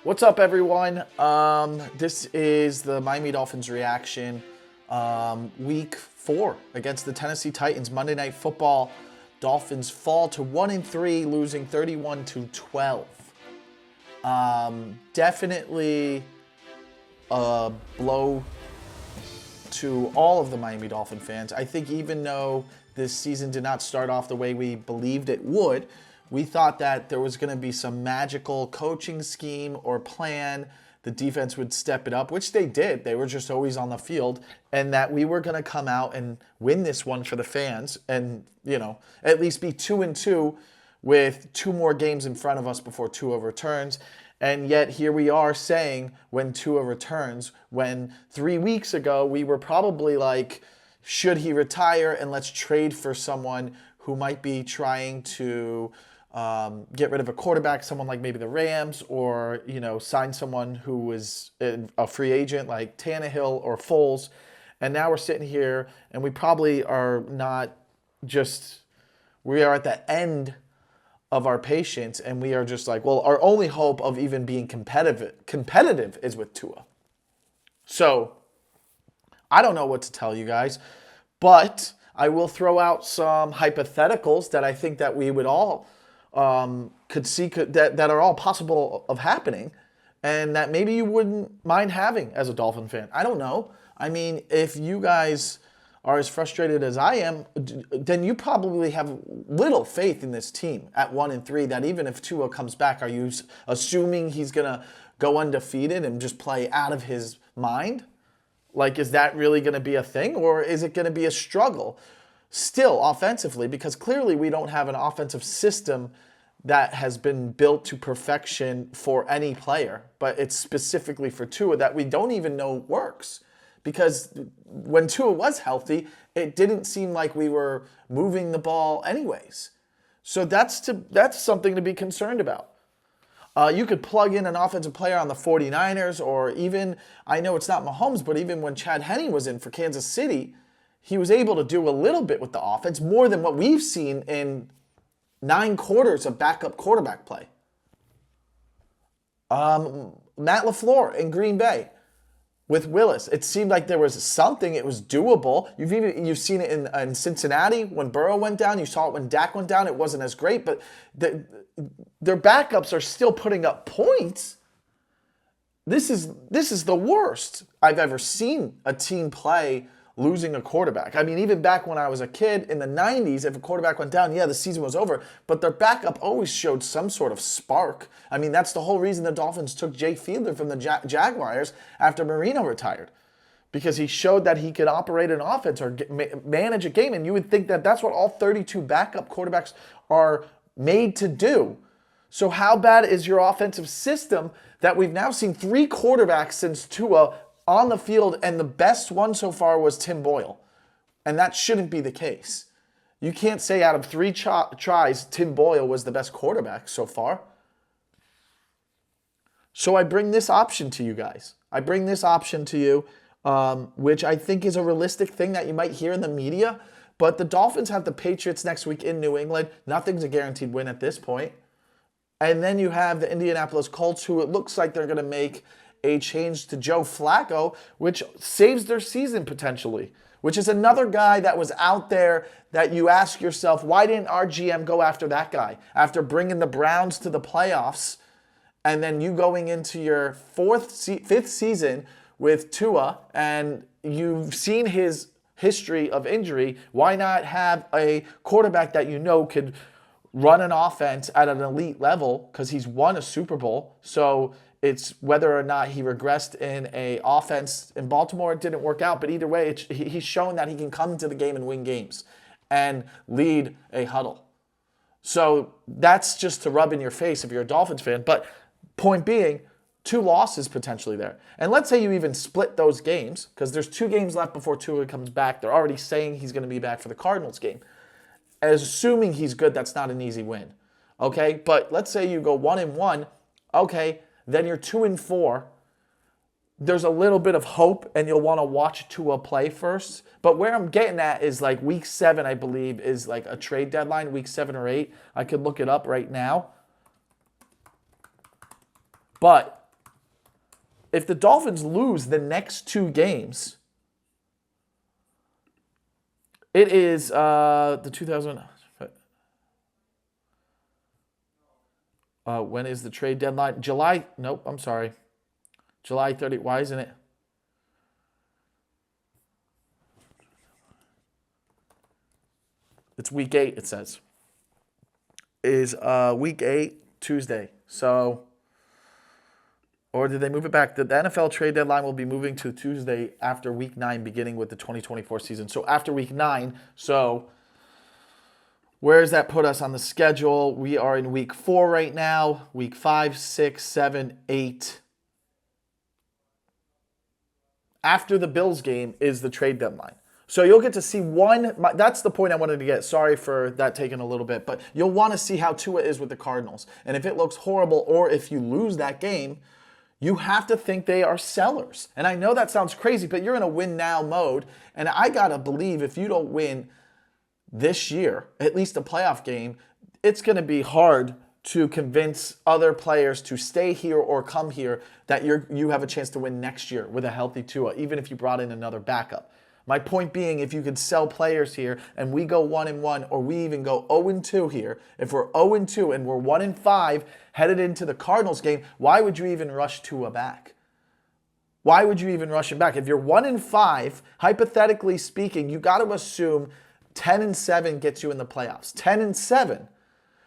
What's up, everyone? This is the Miami Dolphins reaction. Week 4 against the Tennessee Titans. Monday Night Football. Dolphins fall to 1-3, losing 31-12. Definitely a blow to all of the Miami Dolphin fans. I think even though this season did not start off the way we believed it would, we thought that there was going to be some magical coaching scheme or plan. The defense would step it up, which they did. They were just always on the field, and that we were going to come out and win this one for the fans and, at least be 2-2 with 2 more games in front of us before Tua returns. And yet here we are saying when Tua returns, when 3 weeks ago we were probably like, should he retire and let's trade for someone who might be trying to get rid of a quarterback, someone like maybe the Rams, or, sign someone who was a free agent like Tannehill or Foles. And now we're sitting here and we probably are not we are at the end of our patience, and we are just like, well, our only hope of even being competitive is with Tua. So I don't know what to tell you guys, but I will throw out some hypotheticals that I think that we would all could see that are all possible of happening, and that maybe you wouldn't mind having as a Dolphin fan. I don't know. I mean, if you guys are as frustrated as I am, then you probably have little faith in this team at 1-3, that even if Tua comes back, are you assuming he's going to go undefeated and just play out of his mind? Like, is that really going to be a thing, or is it going to be a struggle still offensively? Because clearly we don't have an offensive system that has been built to perfection for any player, but it's specifically for Tua that we don't even know works. Because when Tua was healthy, it didn't seem like we were moving the ball anyways. So that's something to be concerned about. You could plug in an offensive player on the 49ers, or even, I know it's not Mahomes, but even when Chad Henne was in for Kansas City, he was able to do a little bit with the offense, more than what we've seen in 9 quarters of backup quarterback play. Matt LaFleur in Green Bay with Willis, it seemed like there was something. It was doable. You've seen it in Cincinnati when Burrow went down. You saw it when Dak went down. It wasn't as great, but their backups are still putting up points. This is the worst I've ever seen a team play losing a quarterback. I mean, even back when I was a kid in the 90s, if a quarterback went down, the season was over. But their backup always showed some sort of spark. I mean, that's the whole reason the Dolphins took Jay Fiedler from the Jaguars after Marino retired. Because he showed that he could operate an offense or manage a game. And you would think that that's what all 32 backup quarterbacks are made to do. So how bad is your offensive system that we've now seen 3 quarterbacks since Tua on the field, and the best one so far was Tim Boyle? And that shouldn't be the case. You can't say out of 3 tries, Tim Boyle was the best quarterback so far. So I bring this option to you guys. Which I think is a realistic thing that you might hear in the media. But the Dolphins have the Patriots next week in New England. Nothing's a guaranteed win at this point. And then you have the Indianapolis Colts, who it looks like they're going to make a change to Joe Flacco, which saves their season potentially, which is another guy that was out there that you ask yourself, why didn't our GM go after that guy after bringing the Browns to the playoffs, and then you going into your 5th season with Tua, and you've seen his history of injury? Why not have a quarterback that could run an offense at an elite level, because he's won a Super Bowl? So it's whether or not he regressed in an offense in Baltimore. It didn't work out, but either way, he's shown that he can come into the game and win games and lead a huddle. So that's just to rub in your face if you're a Dolphins fan. But point being, 2 losses potentially there. And let's say you even split those games, because there's 2 games left before Tua comes back. They're already saying he's going to be back for the Cardinals game. Assuming he's good, that's not an easy win. Okay, but let's say you go 1-1. Okay, then you're 2-4. There's a little bit of hope, and you'll want to watch Tua play first. But where I'm getting at is like week 7, I believe, is like a trade deadline, week 7 or 8. I could look it up right now. But if the Dolphins lose the next 2 games, it is the 2000. When is the trade deadline? July. Nope, I'm sorry. July 30. Why isn't it? It's week 8, it says. Is week 8, Tuesday. So, or did they move it back? The NFL trade deadline will be moving to Tuesday after week 9, beginning with the 2024 season. So after week 9, so where does that put us on the schedule? We are in week 4 right now. Week 5, 6, 7, 8. After the Bills game is the trade deadline. So you'll get to see that's the point I wanted to get. Sorry for that taking a little bit. But you'll want to see how Tua is with the Cardinals. And if it looks horrible or if you lose that game, you have to think they are sellers. And I know that sounds crazy, but you're in a win now mode. And I got to believe if you don't win this year, at least a playoff game, it's going to be hard to convince other players to stay here or come here that you have a chance to win next year with a healthy Tua, even if you brought in another backup. My point being, if you could sell players here and we go 1-1 or we even go 0-2 here, if we're 0-2 and we're 1-5 headed into the Cardinals game, why would you even rush Tua back? Why would you even rush him back? If you're 1-5, hypothetically speaking, you got to assume 10-7 gets you in the playoffs. 10-7.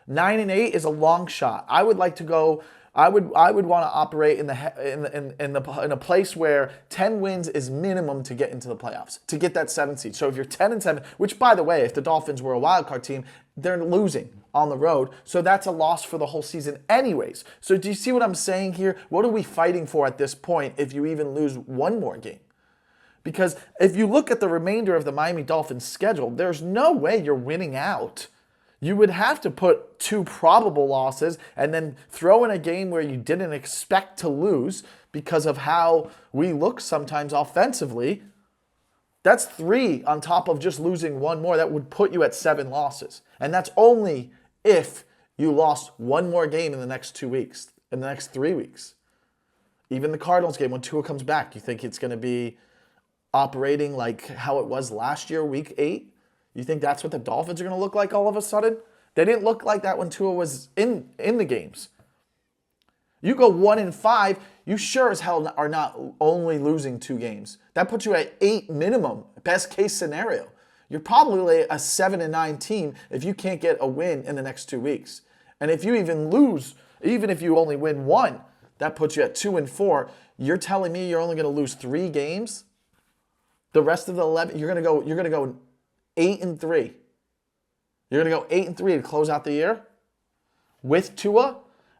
9-8 is a long shot. I would like to go. I would want to operate in a place where 10 wins is minimum to get into the playoffs, to get that 7th seed. So if you're 10-7, which by the way, if the Dolphins were a wild card team, they're losing on the road. So that's a loss for the whole season anyways. So do you see what I'm saying here? What are we fighting for at this point if you even lose one more game? Because if you look at the remainder of the Miami Dolphins schedule, there's no way you're winning out. You would have to put 2 probable losses and then throw in a game where you didn't expect to lose because of how we look sometimes offensively. That's 3 on top of just losing 1 more. That would put you at 7 losses. And that's only if you lost 1 more game in the next 2 weeks, in the next 3 weeks. Even the Cardinals game, when Tua comes back, you think it's going to be operating like how it was last year, week 8? You think that's what the Dolphins are going to look like all of a sudden? They didn't look like that when Tua was in the games. You go 1-5, you sure as hell are not only losing 2 games. That puts you at 8 minimum, best case scenario. You're probably a 7-9 team if you can't get a win in the next 2 weeks. And if you even lose, even if you only win 1, that puts you at 2-4. You're telling me you're only going to lose 3 games? The rest of the 11, you're going to go 8-3. You're going to go 8-3 to close out the year with Tua.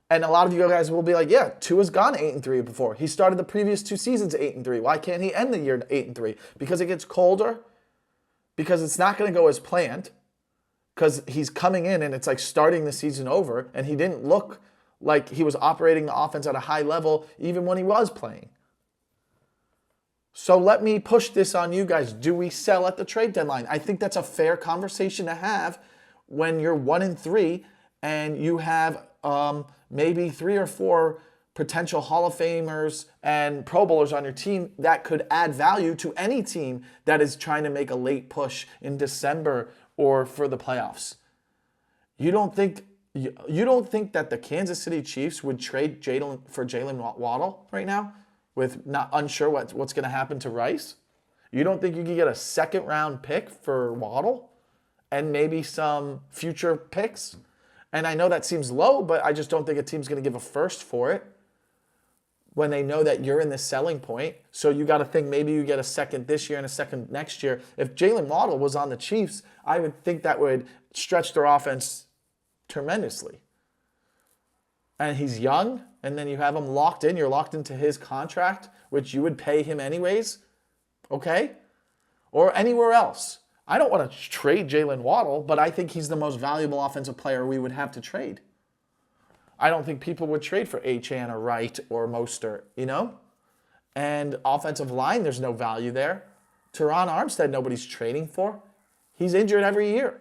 And a lot of you guys will be like, yeah, Tua's gone 8-3 before. He started the previous 2 seasons 8-3. Why can't he end the year 8-3? Because it gets colder. Because it's not going to go as planned. Because he's coming in and it's like starting the season over. And he didn't look like he was operating the offense at a high level even when he was playing. So let me push this on you guys. Do we sell at the trade deadline? I think that's a fair conversation to have when you're 1-3 and you have maybe 3 or 4 potential Hall of Famers and Pro Bowlers on your team that could add value to any team that is trying to make a late push in December or for the playoffs. You don't think that the Kansas City Chiefs would trade Jalen Waddle right now? With not unsure what's going to happen to Rice? You don't think you could get a 2nd-round pick for Waddle and maybe some future picks? And I know that seems low, but I just don't think a team's going to give a 1st for it when they know that you're in the selling point. So you got to think maybe you get a 2nd this year and a 2nd next year. If Jalen Waddle was on the Chiefs, I would think that would stretch their offense tremendously. And he's young, and then you have him locked in. You're locked into his contract, which you would pay him anyways, okay? Or anywhere else. I don't want to trade Jalen Waddle, but I think he's the most valuable offensive player we would have to trade. I don't think people would trade for Achane or Wright or Mostert, you know? And offensive line, there's no value there. Teron Armstead, nobody's trading for. He's injured every year.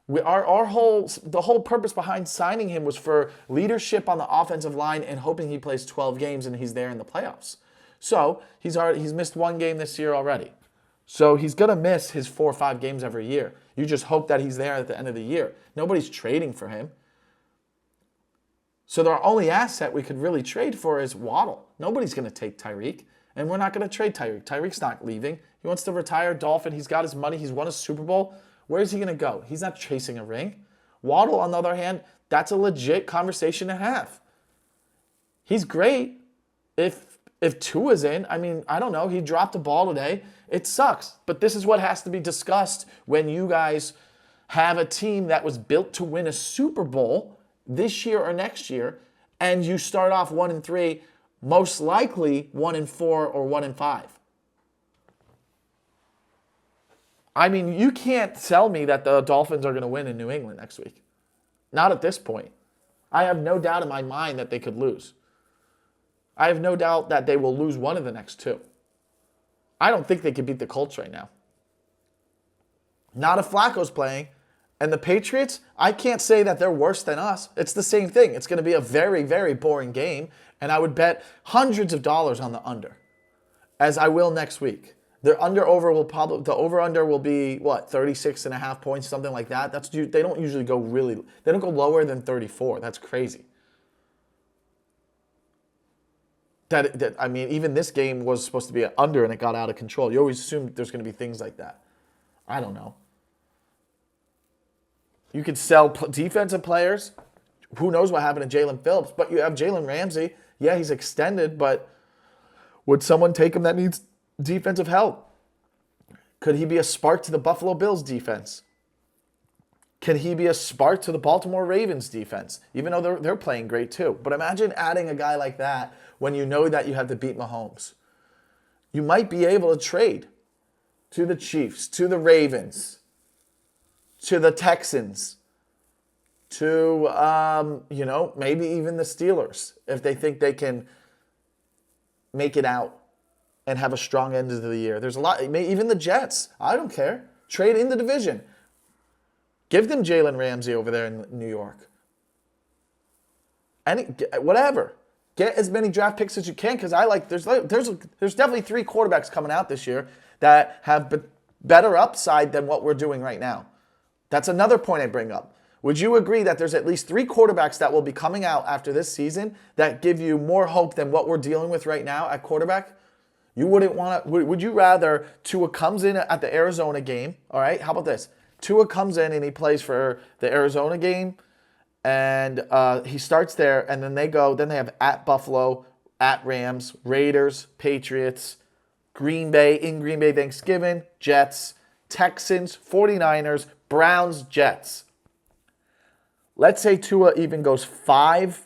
The whole purpose behind signing him was for leadership on the offensive line and hoping he plays 12 games and he's there in the playoffs. So he's missed one game this year already. So he's going to miss his 4 or 5 games every year. You just hope that he's there at the end of the year. Nobody's trading for him. So the only asset we could really trade for is Waddle. Nobody's going to take Tyreek, and we're not going to trade Tyreek. Tyreek's not leaving. He wants to retire Dolphin. He's got his money. He's won a Super Bowl. Where is he going to go? He's not chasing a ring. Waddle, on the other hand, that's a legit conversation to have. He's great if Tua's in. I mean, I don't know. He dropped the ball today. It sucks. But this is what has to be discussed when you guys have a team that was built to win a Super Bowl this year or next year, and you start off 1-3, most likely 1-4 or 1-5. I mean, you can't tell me that the Dolphins are going to win in New England next week. Not at this point. I have no doubt in my mind that they could lose. I have no doubt that they will lose one of the next 2. I don't think they could beat the Colts right now. Not if Flacco's playing. And the Patriots, I can't say that they're worse than us. It's the same thing. It's going to be a very, very boring game. And I would bet hundreds of dollars on the under, as I will next week. The over-under will be, 36.5 points, something like that. They don't usually go they don't go lower than 34. That's crazy. I mean, even this game was supposed to be an under and it got out of control. You always assume there's going to be things like that. I don't know. You could sell defensive players. Who knows what happened to Jalen Phillips? But you have Jalen Ramsey. Yeah, he's extended, but would someone take him that needs defensive help? Could he be a spark to the Buffalo Bills defense? Can he be a spark to the Baltimore Ravens defense? Even though they're playing great too. But imagine adding a guy like that when you know that you have to beat Mahomes. You might be able to trade to the Chiefs, to the Ravens, to the Texans, to, maybe even the Steelers, if they think they can make it out and have a strong end of the year. There's a lot, even the Jets. I don't care. Trade in the division. Give them Jalen Ramsey over there in New York. Whatever. Get as many draft picks as you can, because there's definitely 3 quarterbacks coming out this year that have better upside than what we're doing right now. That's another point I bring up. Would you agree that there's at least 3 quarterbacks that will be coming out after this season that give you more hope than what we're dealing with right now at quarterback? You wouldn't want to. Would you rather Tua comes in at the Arizona game? All right, how about this? Tua comes in and he plays for the Arizona game, and he starts there, and then they have at Buffalo, at Rams, Raiders, Patriots, Green Bay, Thanksgiving, Jets, Texans, 49ers, Browns, Jets. Let's say Tua even goes 5-4,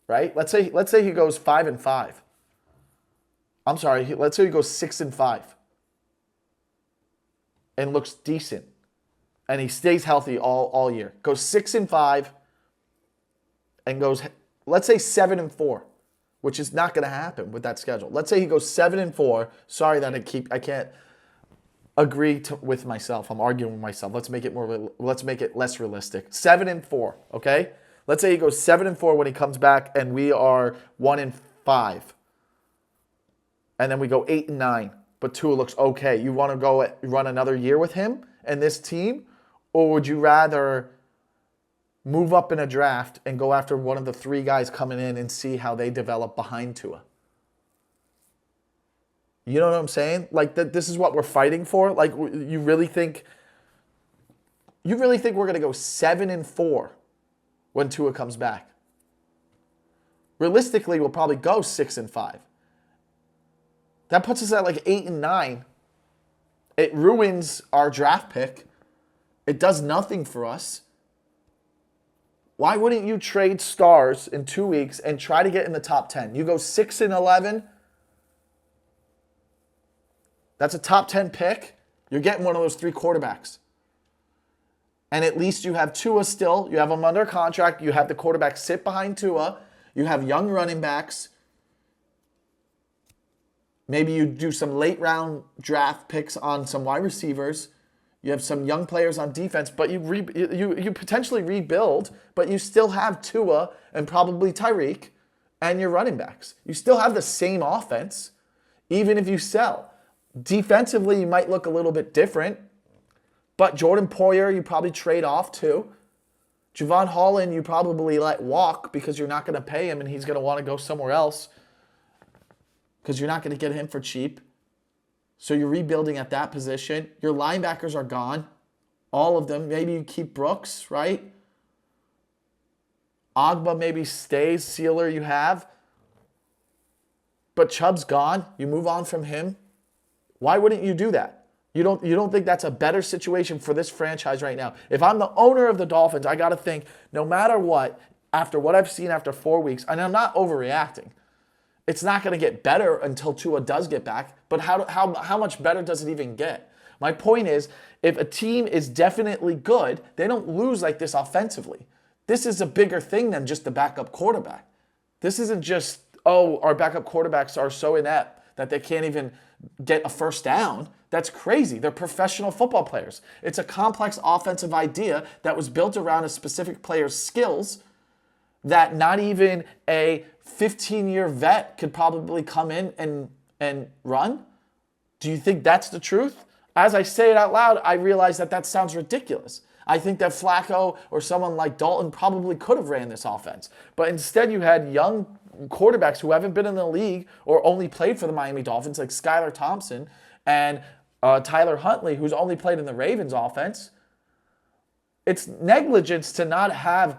right? Let's say he goes 5-5. I'm sorry. Let's say he goes 6-5 and looks decent, and he stays healthy all year. Goes 6-5 and goes, let's say 7-4, which is not going to happen with that schedule. Let's say he goes 7-4. Sorry that I can't agree with myself. I'm arguing with myself. Let's make it less realistic. 7-4, okay? Let's say he goes 7-4 when he comes back, and we are 1-5. And then we go 8-9, but Tua looks okay. You want to go run another year with him and this team? Or would you rather move up in a draft and go after one of the 3 guys coming in and see how they develop behind Tua? You know what I'm saying? Like, this is what we're fighting for? Like, you really think we're going to go 7-4 when Tua comes back? Realistically, we'll probably go 6-5. That puts us at like 8-9. It ruins our draft pick. It does nothing for us. Why wouldn't you trade stars in 2 weeks and try to get in the top 10? You go 6-11. That's a top 10 pick. You're getting one of those 3 quarterbacks. And at least you have Tua still. You have him under contract. You have the quarterback sit behind Tua. You have young running backs. Maybe you do some late round draft picks on some wide receivers. You have some young players on defense, but you potentially rebuild, but you still have Tua and probably Tyreek and your running backs. You still have the same offense, even if you sell. Defensively, you might look a little bit different, but Jordan Poyer, you probably trade off too. Javon Holland, you probably let walk because you're not going to pay him and he's going to want to go somewhere else because you're not going to get him for cheap. So you're rebuilding at that position. Your linebackers are gone. All of them. Maybe you keep Brooks, right? Agba maybe stays. Sealer you have. But Chubb's gone. You move on from him. Why wouldn't you do that? You don't think that's a better situation for this franchise right now? If I'm the owner of the Dolphins, I got to think, no matter what, after what I've seen after 4 weeks, and I'm not overreacting, it's not going to get better until Tua does get back. But how much better does it even get? My point is, if a team is definitely good, they don't lose like this offensively. This is a bigger thing than just the backup quarterback. This isn't just, oh, our backup quarterbacks are so inept that they can't even get a first down. That's crazy. They're professional football players. It's a complex offensive idea that was built around a specific player's skills that not even a 15-year vet could probably come in and run. Do you think that's the truth? As I say it out loud, I realize that sounds ridiculous. I think that Flacco or someone like Dalton probably could have ran this offense. But instead you had young quarterbacks who haven't been in the league or only played for the Miami Dolphins, like Skylar Thompson and Tyler Huntley, who's only played in the Ravens offense. It's negligence to not have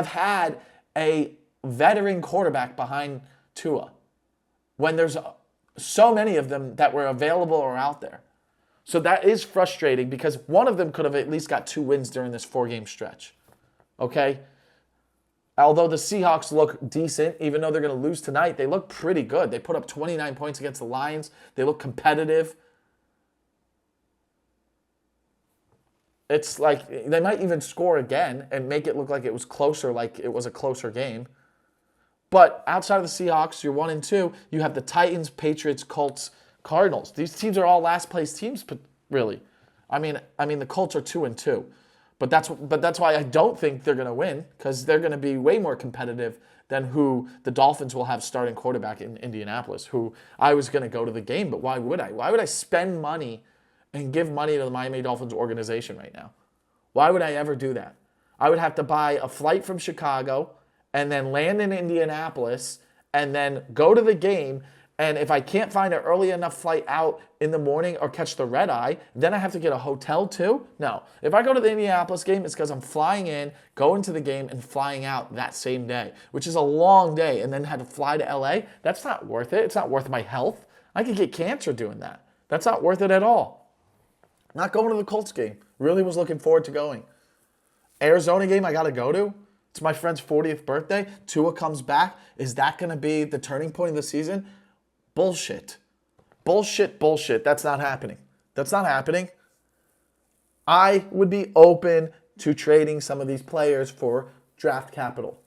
had a veteran quarterback behind Tua when there's so many of them that were available or out there. So that is frustrating because one of them could have at least got 2 wins during this 4-game stretch. Okay? Although the Seahawks look decent, even though they're going to lose tonight, they look pretty good. They put up 29 points against the Lions. They look competitive. It's like they might even score again and make it look like it was closer, like it was a closer game. But outside of the Seahawks, you're 1-2. You have the Titans, Patriots, Colts, Cardinals. These teams are all last place teams, really. I mean the Colts are 2-2. But that's why I don't think they're going to win, because they're going to be way more competitive than who the Dolphins will have starting quarterback in Indianapolis, who I was going to go to the game, but why would I? Why would I spend money and give money to the Miami Dolphins organization right now? Why would I ever do that? I would have to buy a flight from Chicago and then land in Indianapolis and then go to the game. And if I can't find an early enough flight out in the morning or catch the red eye, then I have to get a hotel too? No. If I go to the Indianapolis game, it's because I'm flying in, going to the game, and flying out that same day, which is a long day, and then had to fly to LA. That's not worth it. It's not worth my health. I could get cancer doing that. That's not worth it at all. Not going to the Colts game. Really was looking forward to going. Arizona game I got to go to. It's my friend's 40th birthday. Tua comes back. Is that going to be the turning point of the season? Bullshit. Bullshit. That's not happening. That's not happening. I would be open to trading some of these players for draft capital.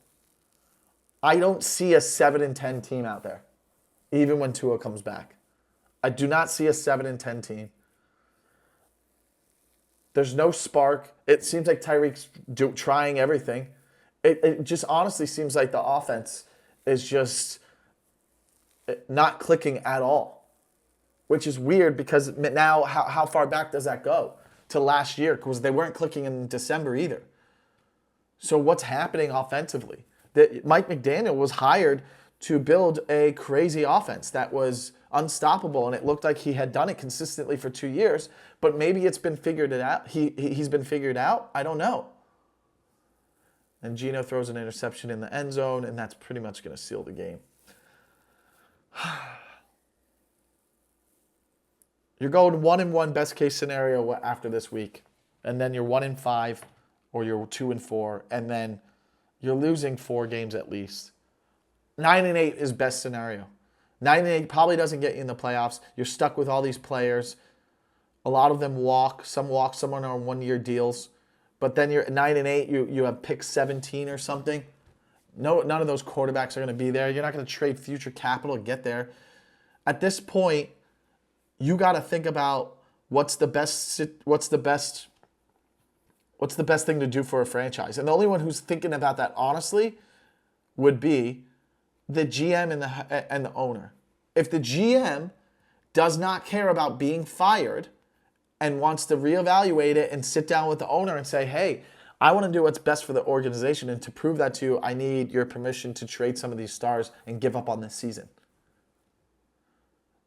I don't see a 7-10 team out there, even when Tua comes back. I do not see a 7-10 team. There's no spark. It seems like Tyreek's trying everything. It just honestly seems like the offense is just not clicking at all, which is weird because now how far back does that go? To last year, because they weren't clicking in December either. So what's happening offensively? Mike McDaniel was hired to build a crazy offense that was unstoppable, and it looked like he had done it consistently for 2 years, but maybe it's been figured out. He's been figured out. I don't know. And Geno throws an interception in the end zone, and that's pretty much going to seal the game. You're going 1-1 best case scenario after this week, and then you're 1-5 or you're 2-4, and then you're losing 4 games at least. 9-8 is best scenario. 9-8 probably doesn't get you in the playoffs. You're stuck with all these players. A lot of them walk. Some are on 1-year deals. But then you're 9-8. You have pick 17 or something. No, none of those quarterbacks are going to be there. You're not going to trade future capital to get there. At this point, you got to think about what's the best thing to do for a franchise. And the only one who's thinking about that honestly would be the GM and the owner. If the GM does not care about being fired and wants to reevaluate it and sit down with the owner and say, hey, I want to do what's best for the organization, and to prove that to you, I need your permission to trade some of these stars and give up on this season.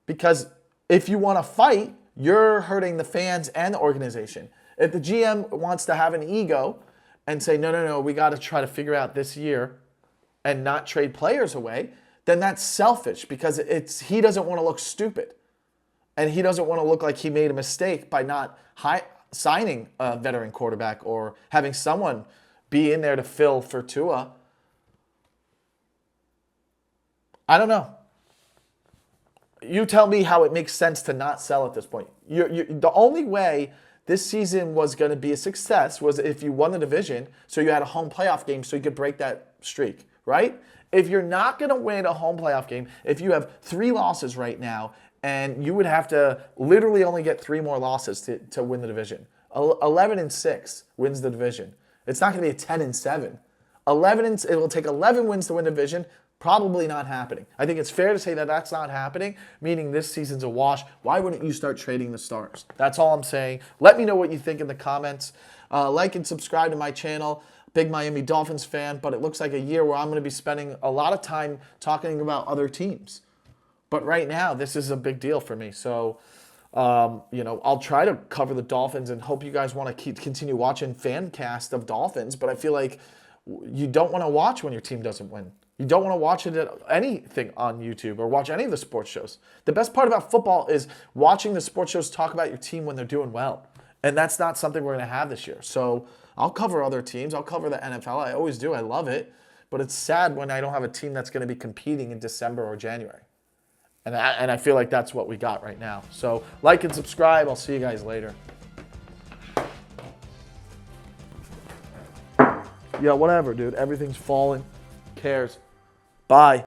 Because if you want to fight, you're hurting the fans and the organization. If the GM wants to have an ego and say, no, we got to try to figure out this year and not trade players away, then that's selfish, because he doesn't want to look stupid. And he doesn't want to look like he made a mistake by not signing a veteran quarterback or having someone be in there to fill for Tua. I don't know. You tell me how it makes sense to not sell at this point. The only way this season was going to be a success was if you won the division, so you had a home playoff game so you could break that streak, right? If you're not going to win a home playoff game, if you have 3 losses right now, and you would have to literally only get 3 more losses to win the division. 11-6 wins the division. It's not going to be a 10-7. It will take 11 wins to win the division. Probably not happening. I think it's fair to say that that's not happening, meaning this season's a wash. Why wouldn't you start trading the stars? That's all I'm saying. Let me know what you think in the comments. Like and subscribe to my channel. Big Miami Dolphins fan, but it looks like a year where I'm going to be spending a lot of time talking about other teams. But right now, this is a big deal for me. So, I'll try to cover the Dolphins and hope you guys want to continue watching fan cast of Dolphins. But I feel like you don't want to watch when your team doesn't win. You don't want to watch anything on YouTube or watch any of the sports shows. The best part about football is watching the sports shows talk about your team when they're doing well. And that's not something we're going to have this year. So I'll cover other teams. I'll cover the NFL. I always do. I love it. But it's sad when I don't have a team that's going to be competing in December or January. And I feel like that's what we got right now. So like and subscribe. I'll see you guys later. Yeah, whatever, dude. Everything's falling. Who cares? Bye.